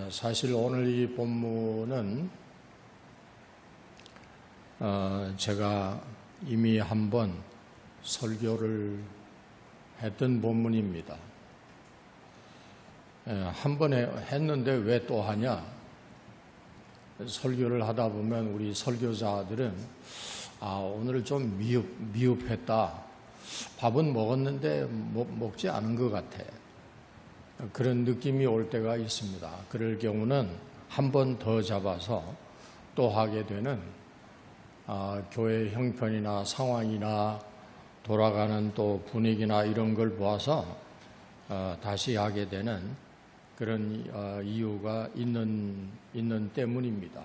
사실 오늘 이 본문은 제가 이미 한번 설교를 했던 본문입니다. 한 번 했는데 왜 또 하냐? 설교를 하다 보면 우리 설교자들은 오늘 좀 미흡했다. 밥은 먹었는데 먹지 않은 것 같아. 그런 느낌이 올 때가 있습니다. 그럴 경우는 한 번 더 잡아서 또 하게 되는 교회 형편이나 상황이나 돌아가는 또 분위기나 이런 걸 보아서 다시 하게 되는 그런 이유가 있는 때문입니다.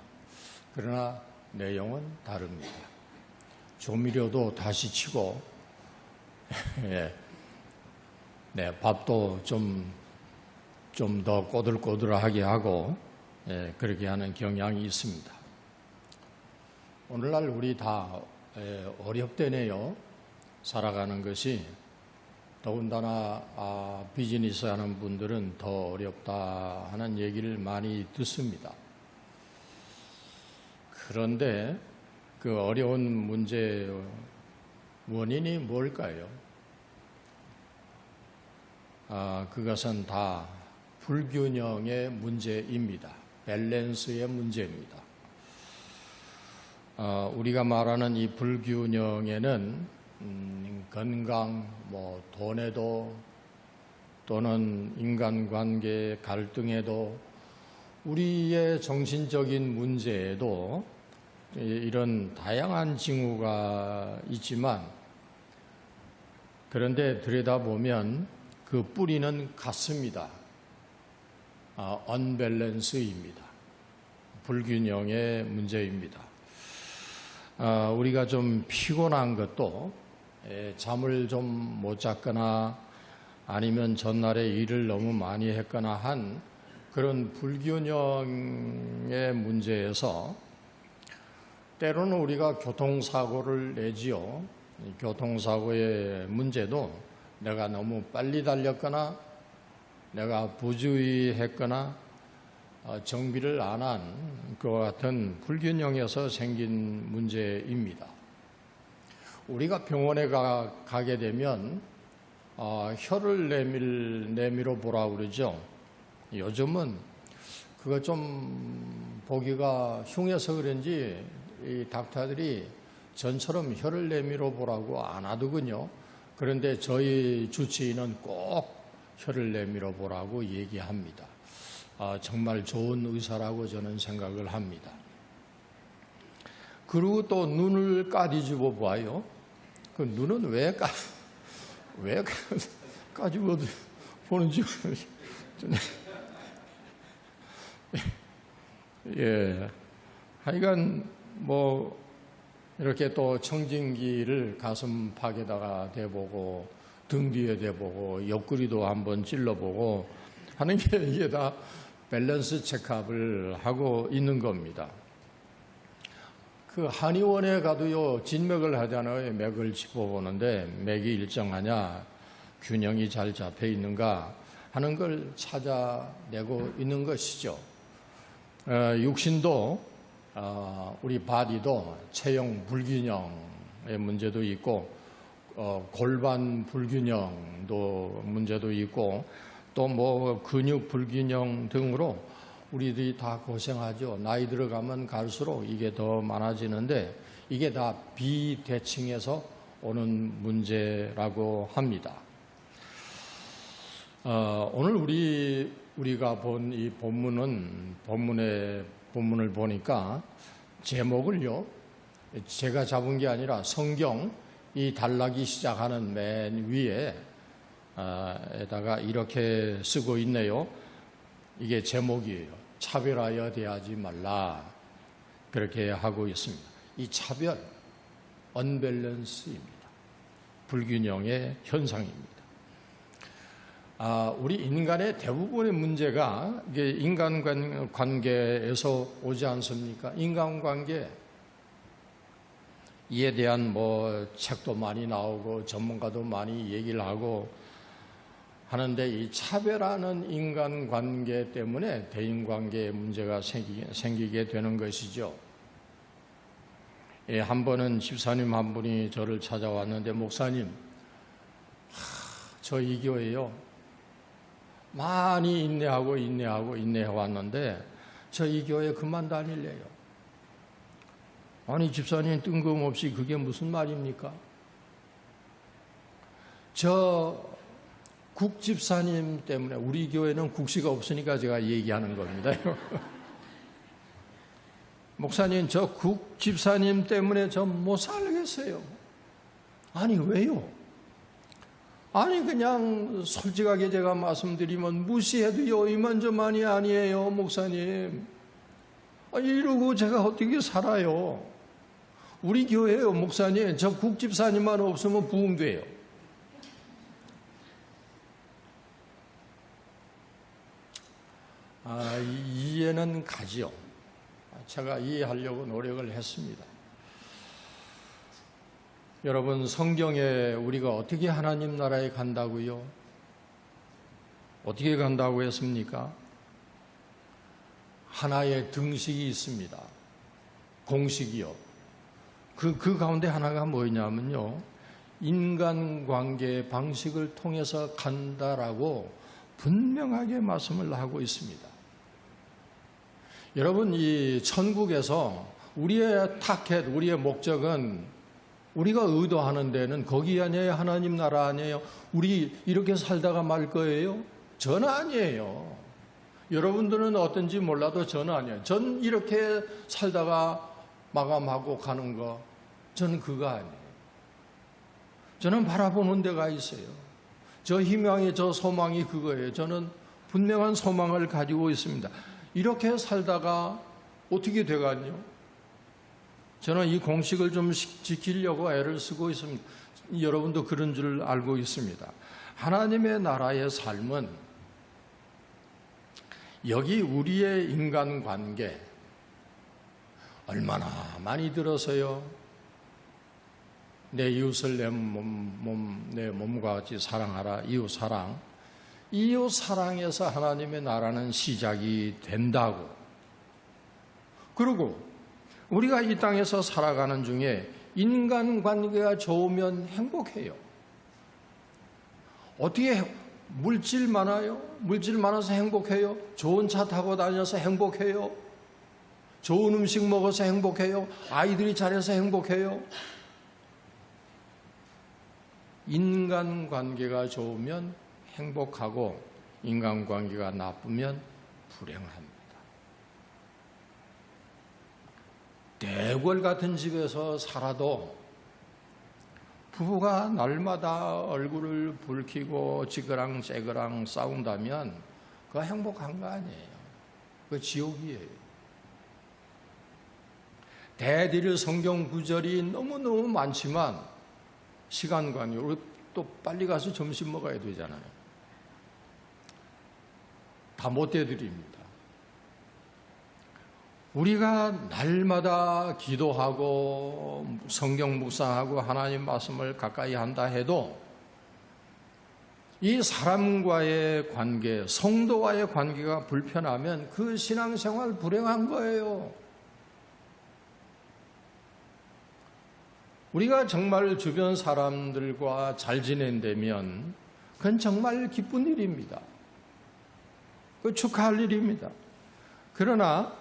그러나 내용은 다릅니다. 조미료도 다시 치고 밥도 좀 더 꼬들꼬들하게 하고 그렇게 하는 경향이 있습니다. 오늘날 우리 다 어렵대네요. 살아가는 것이. 더군다나 비즈니스 하는 분들은 더 어렵다 하는 얘기를 많이 듣습니다. 그런데 그 어려운 문제의 원인이 뭘까요? 그것은 다 불균형의 문제입니다. 밸런스의 문제입니다. 우리가 말하는 이 불균형에는 건강, 돈에도 또는 인간관계 갈등에도 우리의 정신적인 문제에도 이런 다양한 징후가 있지만 그런데 들여다보면 그 뿌리는 같습니다. 언밸런스입니다. 불균형의 문제입니다. 우리가 좀 피곤한 것도 잠을 좀 못 잤거나 아니면 전날에 일을 너무 많이 했거나 한 그런 불균형의 문제에서 때로는 우리가 교통사고를 내지요. 교통사고의 문제도 내가 너무 빨리 달렸거나 내가 부주의했거나 정비를 안 한 그와 같은 불균형에서 생긴 문제입니다. 우리가 병원에 가게 되면 혀를 내밀어 보라고 그러죠. 요즘은 그거 좀 보기가 흉해서 그런지 이 닥터들이 전처럼 혀를 내밀어 보라고 안 하더군요. 그런데 저희 주치의는 꼭 혀를 내밀어 보라고 얘기합니다. 정말 좋은 의사라고 저는 생각을 합니다. 그리고 또 눈을 까뒤집어 봐요. 그 눈은 왜 까집어 보는지 하여간 이렇게 또 청진기를 가슴팍에다가 대보고 등 뒤에 대보고 옆구리도 한번 찔러보고 하는 게 이게 다 밸런스 체크업을 하고 있는 겁니다. 그 한의원에 가도요, 진맥을 하잖아요. 맥을 짚어보는데 맥이 일정하냐, 균형이 잘 잡혀 있는가 하는 걸 찾아내고 있는 것이죠. 육신도 우리 바디도 체형 불균형의 문제도 있고 골반 불균형도 문제도 있고 또 근육 불균형 등으로 우리들이 다 고생하죠. 나이 들어가면 갈수록 이게 더 많아지는데 이게 다 비대칭에서 오는 문제라고 합니다. 오늘 우리가 본 이 본문을 보니까 제목을요, 제가 잡은 게 아니라 성경 이 단락이 시작하는 맨 위에 에다가 이렇게 쓰고 있네요. 이게 제목이에요. 차별하여 대하지 말라. 그렇게 하고 있습니다. 이 차별, 언밸런스입니다. 불균형의 현상입니다. 우리 인간의 대부분의 문제가 이게 인간관계에서 오지 않습니까? 인간관계 이에 대한 책도 많이 나오고 전문가도 많이 얘기를 하고 하는데 이 차별하는 인간관계 때문에 대인관계에 문제가 생기게 되는 것이죠. 한 번은 집사님 한 분이 저를 찾아왔는데, 목사님, 저 이 교회요 많이 인내해 왔는데 저 이 교회 그만 다닐래요. 아니 집사님, 뜬금없이 그게 무슨 말입니까? 저 국집사님 때문에, 우리 교회는 국시가 없으니까 제가 얘기하는 겁니다. 목사님, 저 국집사님 때문에 저 못 살겠어요. 아니 왜요? 아니 그냥 솔직하게 제가 말씀드리면 무시해도요 이만저만이 아니에요, 목사님. 아니 이러고 제가 어떻게 살아요? 우리 교회요, 목사님, 저 국집사님만 없으면 부흥돼요. 이해는 가지요. 제가 이해하려고 노력을 했습니다. 여러분, 성경에 우리가 어떻게 하나님 나라에 간다고요? 어떻게 간다고 했습니까? 하나의 등식이 있습니다. 공식이요. 그 가운데 하나가 뭐냐면요, 인간관계 방식을 통해서 간다라고 분명하게 말씀을 하고 있습니다. 여러분, 이 천국에서 우리의 타켓, 우리의 목적은, 우리가 의도하는 데는 거기 아니에요? 하나님 나라 아니에요? 우리 이렇게 살다가 말 거예요? 저는 아니에요. 여러분들은 어떤지 몰라도 저는 아니에요. 전 이렇게 살다가 마감하고 가는 거, 저는 그거 아니에요. 저는 바라보는 데가 있어요. 저 희망이, 저 소망이 그거예요. 저는 분명한 소망을 가지고 있습니다. 이렇게 살다가 어떻게 돼가요? 저는 이 공식을 좀 지키려고 애를 쓰고 있습니다. 여러분도 그런 줄 알고 있습니다. 하나님의 나라의 삶은 여기 우리의 인간관계 얼마나 많이 들어서요. 내 이웃을 내 몸과 같이 사랑하라. 이웃사랑. 이웃사랑에서 하나님의 나라는 시작이 된다고. 그리고 우리가 이 땅에서 살아가는 중에 인간관계가 좋으면 행복해요. 어떻게 물질 많아요? 물질 많아서 행복해요? 좋은 차 타고 다녀서 행복해요? 좋은 음식 먹어서 행복해요? 아이들이 잘해서 행복해요? 인간관계가 좋으면 행복하고 인간관계가 나쁘면 불행합니다. 대궐 같은 집에서 살아도 부부가 날마다 얼굴을 붉히고 지그랑째그랑 싸운다면 그거 행복한 거 아니에요. 그거 지옥이에요. 대들의 성경 구절이 너무너무 많지만 시간관이, 우리 또 빨리 가서 점심 먹어야 되잖아요. 다 못 대드립니다. 우리가 날마다 기도하고 성경 묵상하고 하나님 말씀을 가까이 한다 해도 이 사람과의 관계, 성도와의 관계가 불편하면 그 신앙생활 불행한 거예요. 우리가 정말 주변 사람들과 잘 지낸다면 그건 정말 기쁜 일입니다. 그 축하할 일입니다. 그러나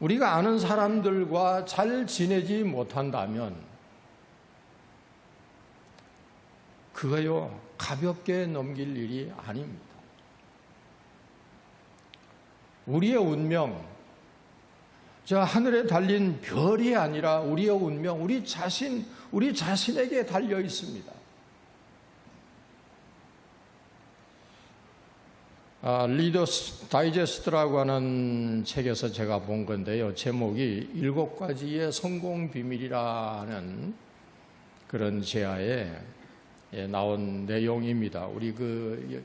우리가 아는 사람들과 잘 지내지 못한다면 그거요, 가볍게 넘길 일이 아닙니다. 우리의 운명, 저 하늘에 달린 별이 아니라 우리의 운명, 우리 자신에게 달려 있습니다. 리더스 다이제스트라고 하는 책에서 제가 본 건데요. 제목이 7가지의 성공 비밀이라는 그런 제하에 나온 내용입니다. 우리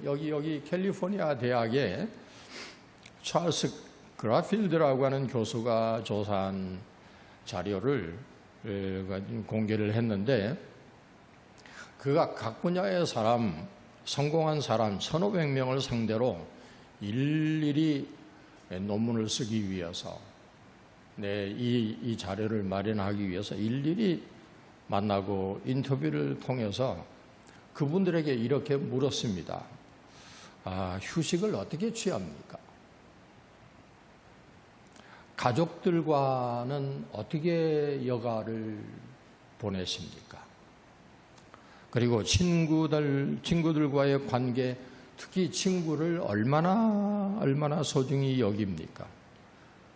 여기 캘리포니아 대학의 찰스 그라필드라고 하는 교수가 조사한 자료를 공개를 했는데, 그가 각 분야의 사람 성공한 사람 1,500명을 상대로 일일이 논문을 쓰기 위해서 이 자료를 마련하기 위해서 일일이 만나고 인터뷰를 통해서 그분들에게 이렇게 물었습니다. 휴식을 어떻게 취합니까? 가족들과는 어떻게 여가를 보내십니까? 그리고 친구들과의 관계, 특히 친구를 얼마나 소중히 여깁니까?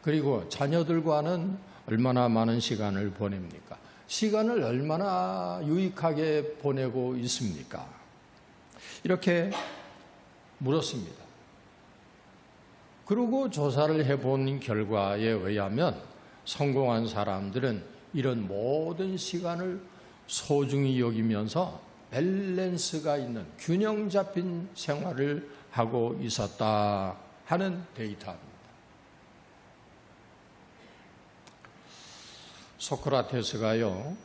그리고 자녀들과는 얼마나 많은 시간을 보냅니까? 시간을 얼마나 유익하게 보내고 있습니까? 이렇게 물었습니다. 그리고 조사를 해본 결과에 의하면 성공한 사람들은 이런 모든 시간을 소중히 여기면서 밸런스가 있는 균형 잡힌 생활을 하고 있었다 하는 데이터입니다. 소크라테스가요,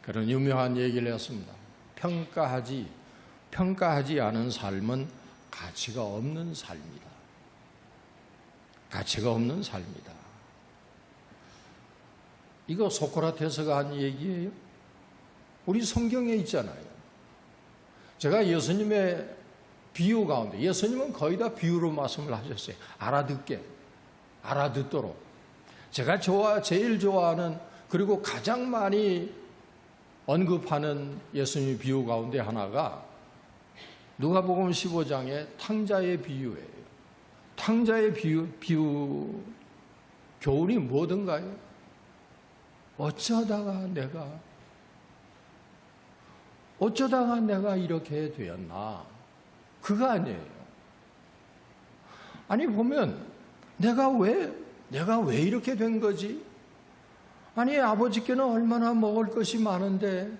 그런 유명한 얘기를 했습니다. 평가하지 않은 삶은 가치가 없는 삶이다. 가치가 없는 삶이다. 이거 소크라테스가 한 얘기예요. 우리 성경에 있잖아요. 제가 예수님의 비유 가운데, 예수님은 거의 다 비유로 말씀을 하셨어요. 알아듣도록. 제가 제일 좋아하는, 그리고 가장 많이 언급하는 예수님의 비유 가운데 하나가 누가복음 15장의 탕자의 비유예요. 탕자의 비유 교훈이 뭐든가요? 어쩌다가 내가 이렇게 되었나? 그거 아니에요. 아니 보면 내가 왜 이렇게 된 거지? 아니 아버지께는 얼마나 먹을 것이 많은데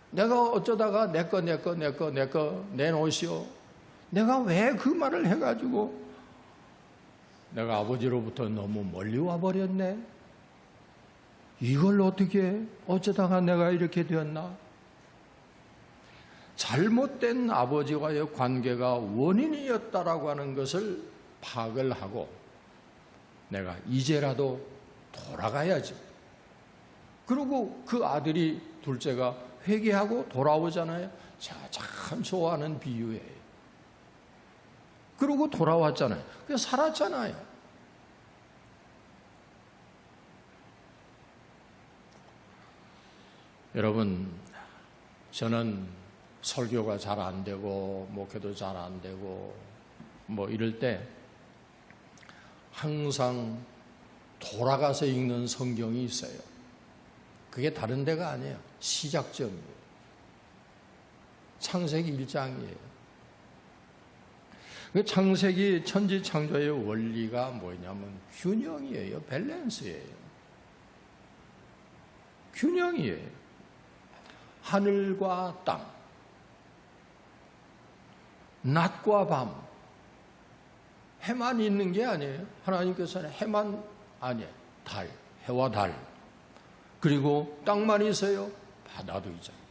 내가 어쩌다가 내 거 내놓으시오. 내가 왜 그 말을 해가지고 내가 아버지로부터 너무 멀리 와버렸네. 이걸 어쩌다가 내가 이렇게 되었나? 잘못된 아버지와의 관계가 원인이었다라고 하는 것을 파악을 하고 내가 이제라도 돌아가야지. 그리고 그 아들이, 둘째가 회개하고 돌아오잖아요. 제가 참 좋아하는 비유예요. 그러고 돌아왔잖아요. 그래서 살았잖아요. 여러분, 저는 설교가 잘 안 되고 목회도 잘 안 되고 뭐 이럴 때 항상 돌아가서 읽는 성경이 있어요. 그게 다른 데가 아니에요. 시작점이에요. 창세기 1장이에요. 창세기 천지창조의 원리가 뭐냐면 균형이에요. 밸런스예요. 균형이에요. 하늘과 땅, 낮과 밤, 해만 있는 게 아니에요. 하나님께서는 해만 아니에요. 해와 달. 그리고 땅만 있어요. 바다도 있잖아요.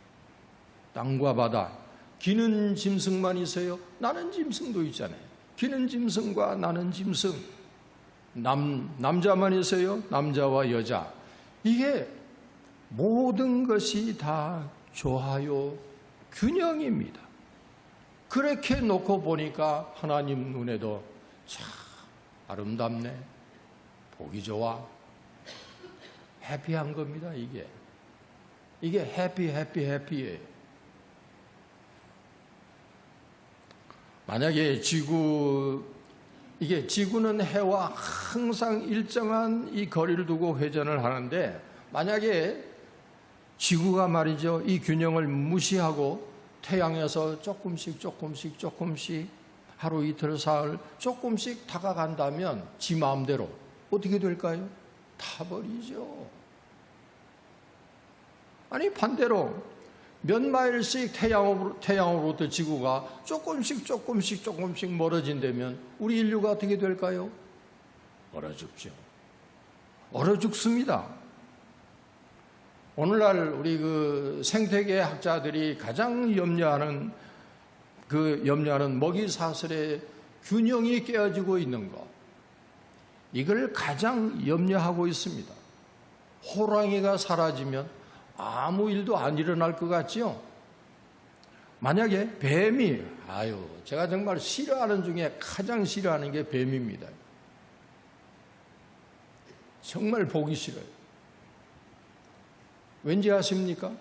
땅과 바다. 기는 짐승만 있어요. 나는 짐승도 있잖아요. 기는 짐승과 나는 짐승. 남자만 있어요. 남자와 여자. 이게 모든 것이 다 좋아요. 균형입니다. 그렇게 놓고 보니까 하나님 눈에도 참 아름답네. 보기 좋아. 해피한 겁니다. 이게 해피예요. 만약에 지구는 해와 항상 일정한 이 거리를 두고 회전을 하는데, 만약에 지구가 말이죠, 이 균형을 무시하고 태양에서 조금씩 하루 이틀 사흘 조금씩 다가간다면 지 마음대로 어떻게 될까요? 타버리죠. 아니 반대로 몇 마일씩 태양으로부터 지구가 조금씩 멀어진다면 우리 인류가 어떻게 될까요? 얼어 죽습니다. 오늘날 우리 생태계 학자들이 가장 염려하는 그 염려하는 먹이 사슬의 균형이 깨어지고 있는 것, 이걸 가장 염려하고 있습니다. 호랑이가 사라지면 아무 일도 안 일어날 것 같지요? 만약에 뱀이, 제가 정말 싫어하는 중에 가장 싫어하는 게 뱀입니다. 정말 보기 싫어요. 왠지 아십니까?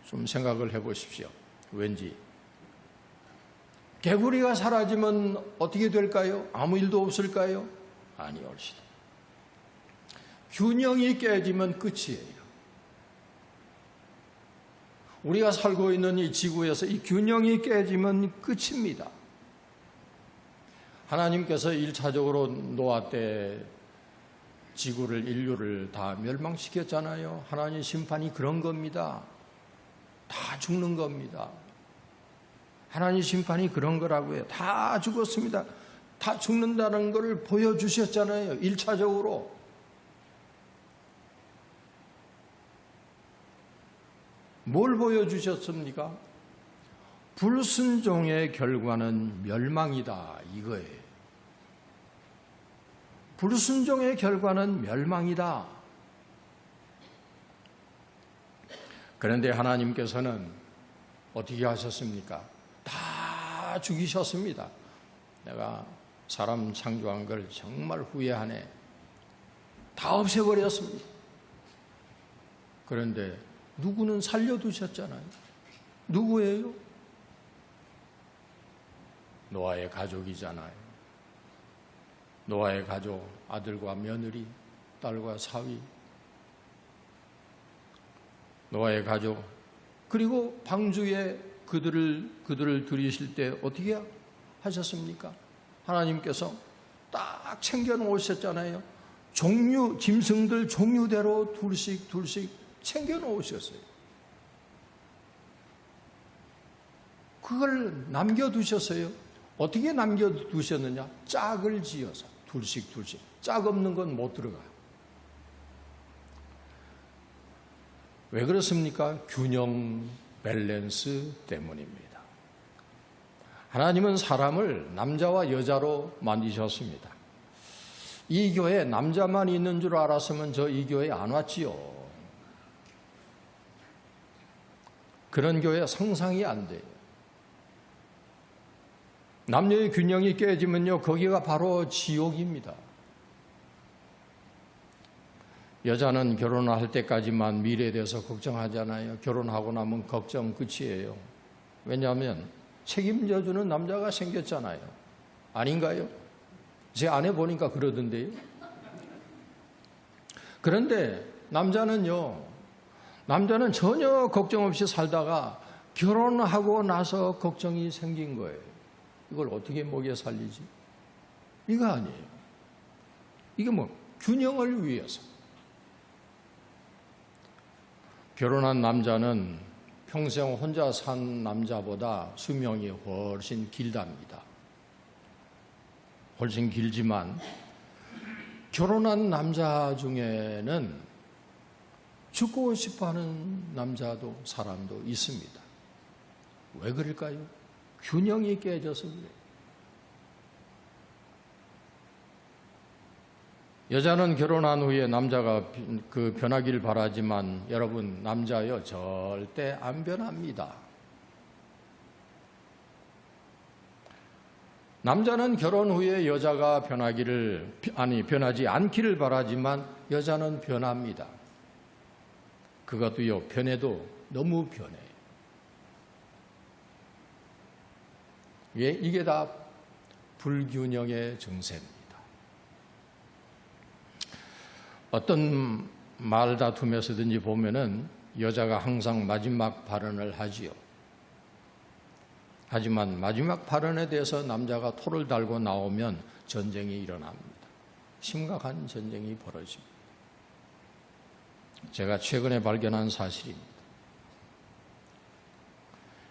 좀 생각을 해보십시오. 왠지. 개구리가 사라지면 어떻게 될까요? 아무 일도 없을까요? 아니올시다. 균형이 깨지면 끝이에요. 우리가 살고 있는 이 지구에서 이 균형이 깨지면 끝입니다. 하나님께서 1차적으로 노아 때 지구를, 인류를 다 멸망시켰잖아요. 하나님 심판이 그런 겁니다. 다 죽는 겁니다. 하나님 심판이 그런 거라고요. 다 죽었습니다. 다 죽는다는 것을 보여주셨잖아요. 1차적으로. 뭘 보여주셨습니까? 불순종의 결과는 멸망이다, 이거예요. 불순종의 결과는 멸망이다. 그런데 하나님께서는 어떻게 하셨습니까? 다 죽이셨습니다. 내가 사람 창조한 걸 정말 후회하네. 다 없애버렸습니다. 그런데 누구는 살려두셨잖아요. 누구예요? 노아의 가족이잖아요. 노아의 가족, 아들과 며느리, 딸과 사위, 노아의 가족, 그리고 방주에 그들을 들이실 때 어떻게 하셨습니까? 하나님께서 딱 챙겨 놓으셨잖아요. 짐승들 종류대로 둘씩 챙겨 놓으셨어요. 그걸 남겨두셨어요. 어떻게 남겨두셨느냐? 짝을 지어서 둘씩. 짝 없는 건 못 들어가요. 왜 그렇습니까? 균형, 밸런스 때문입니다. 하나님은 사람을 남자와 여자로 만드셨습니다. 이 교회에 남자만 있는 줄 알았으면 저 이 교회에 안 왔지요. 그런 교회 상상이 안 돼요. 남녀의 균형이 깨지면요, 거기가 바로 지옥입니다. 여자는 결혼할 때까지만 미래에 대해서 걱정하잖아요. 결혼하고 나면 걱정 끝이에요. 왜냐하면 책임져주는 남자가 생겼잖아요. 아닌가요? 제 아내 보니까 그러던데요. 그런데 남자는 전혀 걱정 없이 살다가 결혼하고 나서 걱정이 생긴 거예요. 이걸 어떻게 먹여 살리지? 이거 아니에요. 이게 균형을 위해서. 결혼한 남자는 평생 혼자 산 남자보다 수명이 훨씬 길답니다. 훨씬 길지만 결혼한 남자 중에는 죽고 싶어하는 사람도 있습니다. 왜 그럴까요? 균형이 깨져서 그래요. 여자는 결혼한 후에 남자가 변하길 바라지만 여러분, 남자요 절대 안 변합니다. 남자는 결혼 후에 여자가 변하지 않기를 바라지만 여자는 변합니다. 그것도요, 변해도 너무 변해요. 왜? 이게 다 불균형의 증세입니다. 어떤 말다툼에서든지 보면은 여자가 항상 마지막 발언을 하지요. 하지만 마지막 발언에 대해서 남자가 토를 달고 나오면 전쟁이 일어납니다. 심각한 전쟁이 벌어집니다. 제가 최근에 발견한 사실입니다.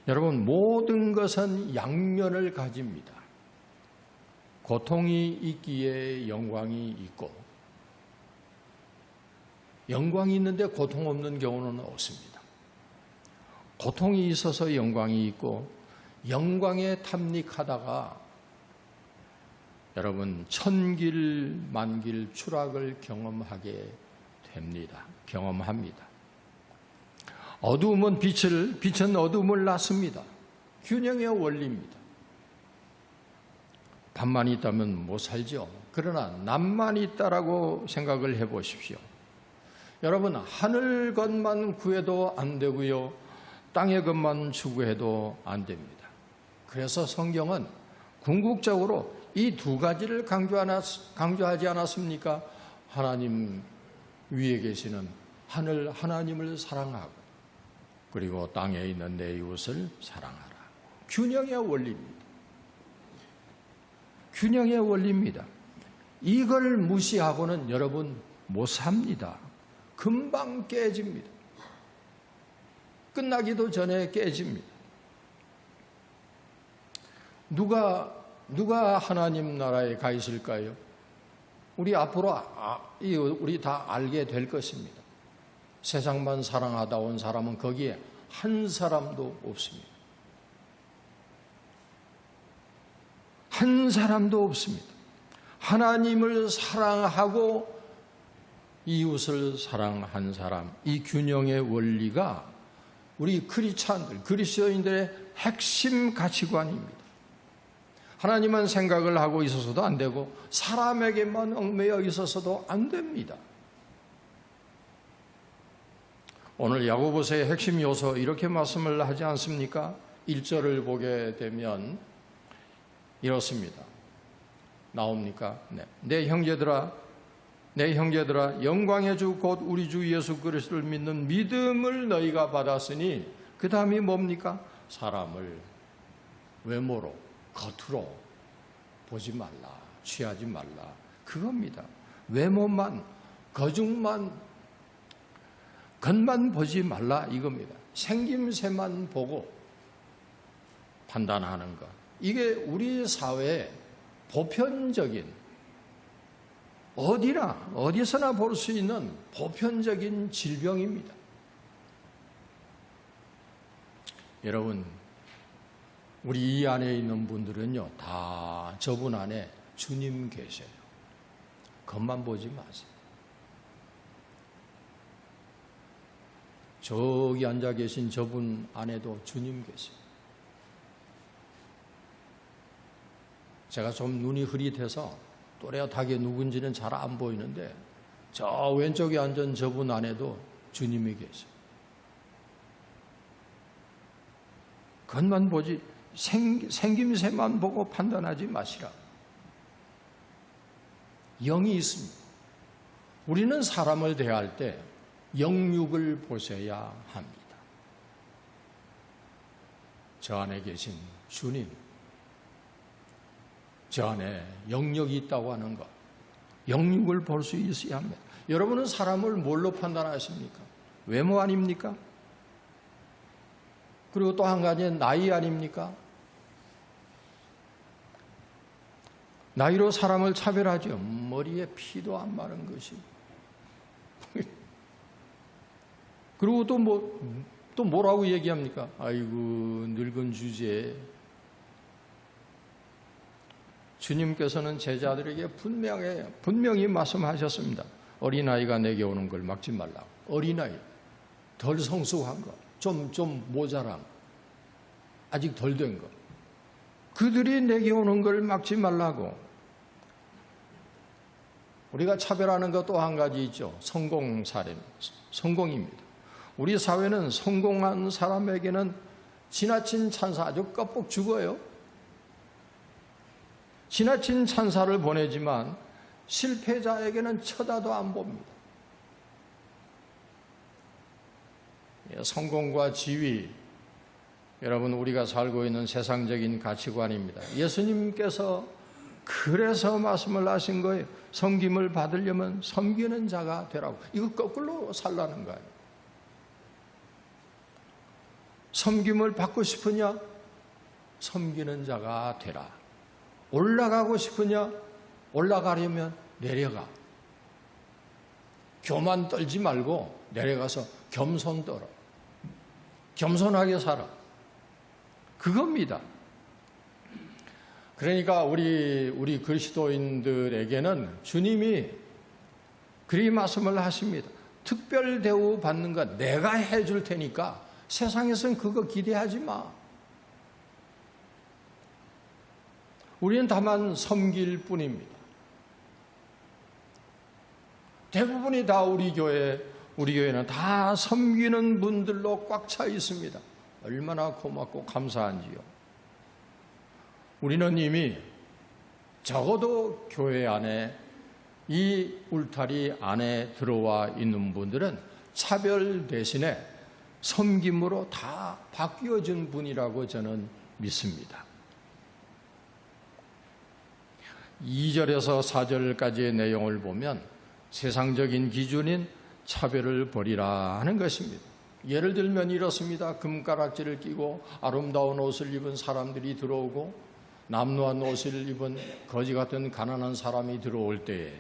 여러분, 모든 것은 양면을 가집니다. 고통이 있기에 영광이 있고, 영광이 있는데 고통 없는 경우는 없습니다. 고통이 있어서 영광이 있고 영광에 탐닉하다가 여러분 천길 만길 추락을 경험하게 됩니다. 경험합니다. 어두움은 빛은 어두움을 낳습니다. 균형의 원리입니다. 밤만 있다면 못 살죠. 그러나 낮만 있다라고 생각을 해보십시오. 여러분 하늘 것만 구해도 안 되고요, 땅의 것만 추구해도 안 됩니다. 그래서 성경은 궁극적으로 이 두 가지를 강조하지 않았습니까? 하나님 위에 계시는 하늘 하나님을 사랑하고 그리고 땅에 있는 내 이웃을 사랑하라. 균형의 원리입니다. 균형의 원리입니다. 이걸 무시하고는 여러분 못 삽니다. 금방 깨집니다. 끝나기도 전에 깨집니다. 누가 하나님 나라에 가 있을까요? 우리 앞으로 우리 다 알게 될 것입니다. 세상만 사랑하다 온 사람은 거기에 한 사람도 없습니다. 한 사람도 없습니다. 하나님을 사랑하고 이웃을 사랑한 사람, 이 균형의 원리가 우리 크리스찬들, 그리스도인들의 핵심 가치관입니다. 하나님만 생각을 하고 있어서도 안 되고 사람에게만 얽매여 있어서도 안 됩니다. 오늘 야고보서의 핵심 요소 이렇게 말씀을 하지 않습니까? 1절을 보게 되면 이렇습니다. 나옵니까? 네. 내 형제들아 영광의 주 곧 우리 주 예수 그리스도를 믿는 믿음을 너희가 받았으니 그 다음이 뭡니까? 사람을 외모로 겉으로 보지 말라, 취하지 말라, 그겁니다. 외모만, 거중만, 겉만 보지 말라 이겁니다. 생김새만 보고 판단하는 것, 이게 우리 사회의 보편적인, 어디서나 볼 수 있는 보편적인 질병입니다. 여러분, 우리 이 안에 있는 분들은요, 다 저분 안에 주님 계셔요. 겉만 보지 마세요. 저기 앉아 계신 저분 안에도 주님 계세요. 제가 좀 눈이 흐릿해서 또렷하게 누군지는 잘 안 보이는데 저 왼쪽에 앉은 저분 안에도 주님이 계세요. 겉만 보지 생김새만 보고 판단하지 마시라. 영이 있습니다. 우리는 사람을 대할 때 영육을 보셔야 합니다. 저 안에 계신 주님, 저 안에 영역이 있다고 하는 것, 영육을 볼 수 있어야 합니다. 여러분은 사람을 뭘로 판단하십니까? 외모 아닙니까? 그리고 또 한 가지는 나이 아닙니까? 나이로 사람을 차별하죠. 머리에 피도 안 마른 것이. 그리고 또 뭐라고 얘기합니까? 아이고, 늙은 주제에. 주님께서는 제자들에게 분명히 말씀하셨습니다. 어린아이가 내게 오는 걸 막지 말라고. 어린아이, 덜 성숙한 거, 좀 모자란, 아직 덜 된 거. 그들이 내게 오는 걸 막지 말라고. 우리가 차별하는 것 또 한 가지 있죠. 성공입니다. 우리 사회는 성공한 사람에게는 지나친 찬사, 아주 껍벅 죽어요. 지나친 찬사를 보내지만 실패자에게는 쳐다도 안 봅니다. 성공과 지위, 여러분 우리가 살고 있는 세상적인 가치관입니다. 예수님께서 그래서 말씀을 하신 거예요. 섬김을 받으려면 섬기는 자가 되라고. 이거 거꾸로 살라는 거예요. 섬김을 받고 싶으냐? 섬기는 자가 되라. 올라가고 싶으냐? 올라가려면 내려가. 교만 떨지 말고 내려가서 겸손 떨어. 겸손하게 살아. 그겁니다. 그러니까 우리 그리스도인들에게는 주님이 그리 말씀을 하십니다. 특별 대우 받는 것 내가 해줄 테니까 세상에서는 그거 기대하지 마. 우리는 다만 섬길 뿐입니다. 대부분이 다 우리 교회는 다 섬기는 분들로 꽉 차 있습니다. 얼마나 고맙고 감사한지요. 우리는 이미 적어도 교회 안에 이 울타리 안에 들어와 있는 분들은 차별 대신에 섬김으로 다 바뀌어진 분이라고 저는 믿습니다. 2절에서 4절까지의 내용을 보면 세상적인 기준인 차별을 버리라 하는 것입니다. 예를 들면 이렇습니다. 금가락지를 끼고 아름다운 옷을 입은 사람들이 들어오고 남루한 옷을 입은 거지 같은 가난한 사람이 들어올 때에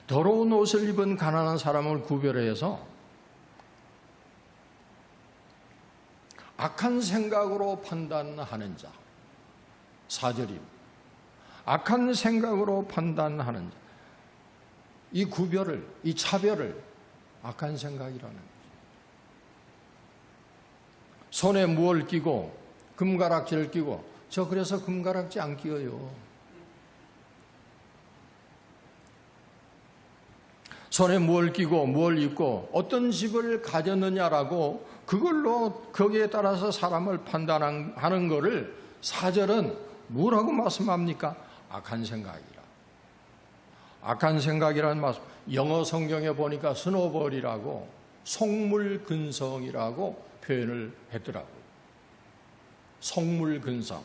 더러운 옷을 입은 가난한 사람을 구별해서 악한 생각으로 판단하는 자, 4절입니다. 악한 생각으로 판단하는 자, 이 구별을, 이 차별을 악한 생각이라는 거죠. 손에 무얼 끼고 금가락지를 끼고 저 그래서 금가락지 안 끼어요. 손에 무얼 끼고 무얼 입고 어떤 집을 가졌느냐라고 그걸로 거기에 따라서 사람을 판단하는 것을 4절은 뭐라고 말씀합니까? 악한 생각이라. 악한 생각이라는 말씀. 영어 성경에 보니까 스노볼이라고 속물근성이라고 표현을 했더라고요. 속물근성.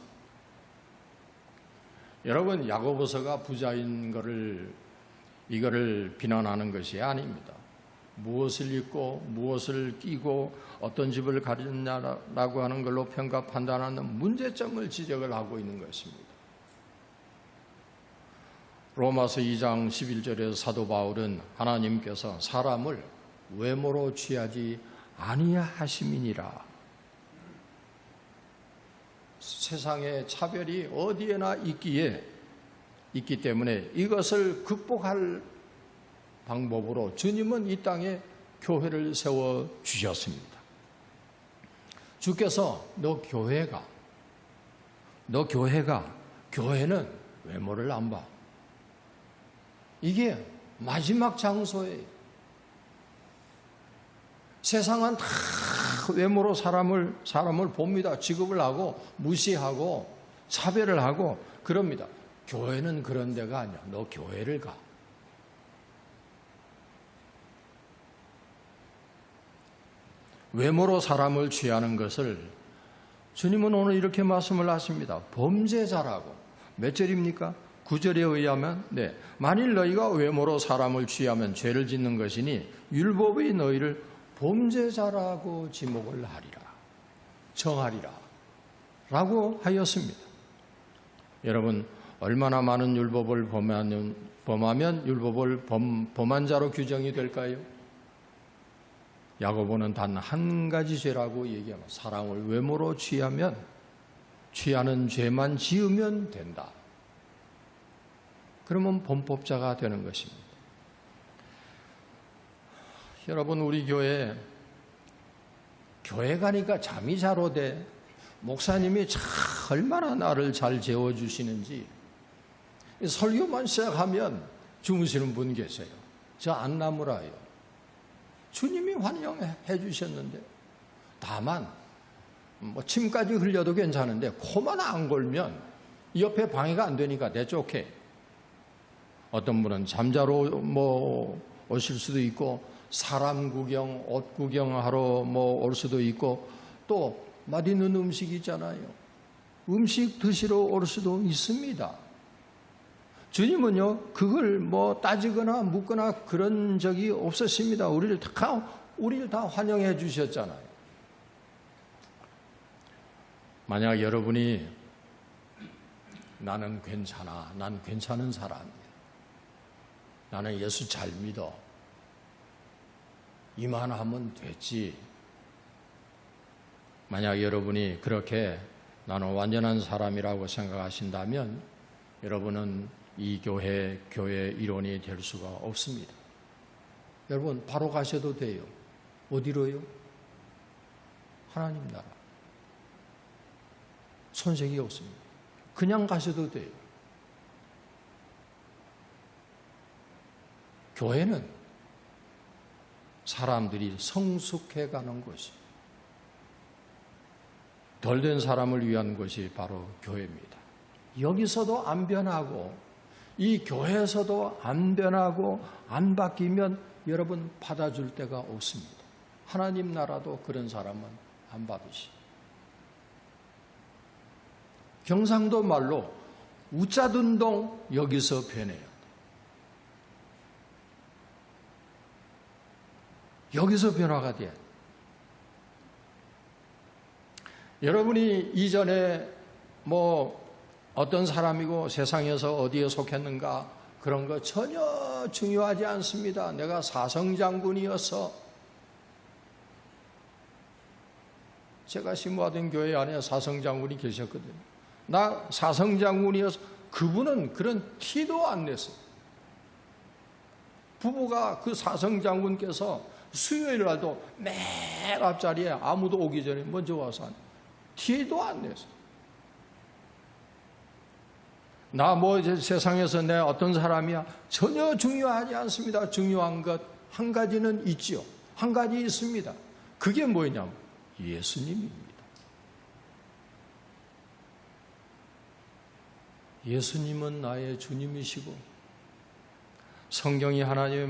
여러분 야고보서가 부자인 이거를 비난하는 것이 아닙니다. 무엇을 입고 무엇을 끼고 어떤 집을 가졌냐라고 하는 걸로 평가 판단하는 문제점을 지적을 하고 있는 것입니다. 로마서 2장 11절에서 사도 바울은 하나님께서 사람을 외모로 취하지 아니하심이니라. 세상에 차별이 어디에나 있기 때문에 이것을 극복할 방법으로 주님은 이 땅에 교회를 세워주셨습니다. 주께서 교회는 외모를 안 봐. 이게 마지막 장소예요. 세상은 다 외모로 사람을 봅니다. 취급을 하고 무시하고 차별을 하고 그럽니다. 교회는 그런 데가 아니야. 너 교회를 가. 외모로 사람을 취하는 것을 주님은 오늘 이렇게 말씀을 하십니다. 범죄자라고. 몇 절입니까? 9절에 의하면 만일 너희가 외모로 사람을 취하면 죄를 짓는 것이니 율법이 너희를 범죄자라고 지목을 하리라. 정하리라. 라고 하였습니다. 여러분 얼마나 많은 율법을 범하면 율법을 범한 자로 규정이 될까요? 야고보는 단 한 가지 죄라고 얘기합니다. 사랑을 외모로 취하면 취하는 죄만 지으면 된다. 그러면 범법자가 되는 것입니다. 여러분 우리 교회 가니까 잠이 잘 오대. 목사님이 참 얼마나 나를 잘 재워주시는지. 설교만 시작하면 주무시는 분 계세요. 저 안 나무라요. 주님이 환영해 주셨는데 다만 침까지 흘려도 괜찮은데 코만 안 골면 옆에 방해가 안 되니까 내쫓게. 어떤 분은 잠자러 오실 수도 있고 사람 구경, 옷 구경하러 올 수도 있고 또 맛있는 음식 있잖아요. 음식 드시러 올 수도 있습니다. 주님은요 그걸 따지거나 묻거나 그런 적이 없으십니다. 우리를 다 환영해 주셨잖아요. 만약 여러분이 나는 괜찮아, 난 괜찮은 사람이야, 나는 예수 잘 믿어, 이만하면 됐지, 만약 여러분이 그렇게 나는 완전한 사람이라고 생각하신다면 여러분은 이 교회 일원이 될 수가 없습니다. 여러분 바로 가셔도 돼요. 어디로요? 하나님 나라. 손색이 없습니다. 그냥 가셔도 돼요. 교회는 사람들이 성숙해 가는 곳이에요. 덜 된 사람을 위한 것이 바로 교회입니다. 여기서도 안 변하고 이 교회에서도 안 변하고 안 바뀌면 여러분 받아줄 데가 없습니다. 하나님 나라도 그런 사람은 안 받으시. 경상도 말로 우짜둔동 여기서 변해야 돼. 여기서 변화가 돼. 여러분이 이전에 어떤 사람이고 세상에서 어디에 속했는가 그런 거 전혀 중요하지 않습니다. 내가 사성장군이어서 제가 신부하던 교회 안에 사성장군이 계셨거든요. 나 사성장군이어서 그분은 그런 티도 안 냈어요. 부부가 그 사성장군께서 수요일 날도 맨 앞자리에 아무도 오기 전에 먼저 와서 티도 안 냈어요. 나 세상에서 내 어떤 사람이야 전혀 중요하지 않습니다. 중요한 것 한 가지는 있지요. 한 가지 있습니다. 그게 뭐냐면 예수님입니다. 예수님은 나의 주님이시고 성경이 하나님의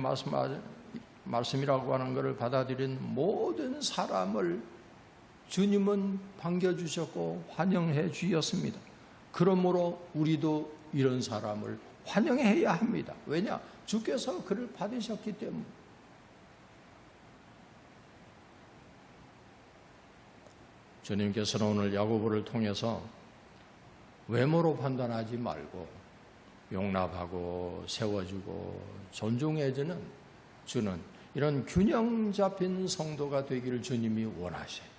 말씀이라고 하는 것을 받아들인 모든 사람을 주님은 반겨주셨고 환영해 주셨습니다. 그러므로 우리도 이런 사람을 환영해야 합니다. 왜냐? 주께서 그를 받으셨기 때문에. 주님께서는 오늘 야고보를 통해서 외모로 판단하지 말고 용납하고 세워주고 존중해주는 주는 이런 균형 잡힌 성도가 되기를 주님이 원하셔요.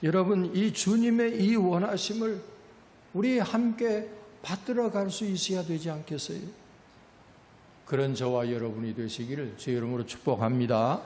여러분 이 주님의 이 원하심을 우리 함께 받들어 갈 수 있어야 되지 않겠어요? 그런 저와 여러분이 되시기를 주의 이름으로 축복합니다.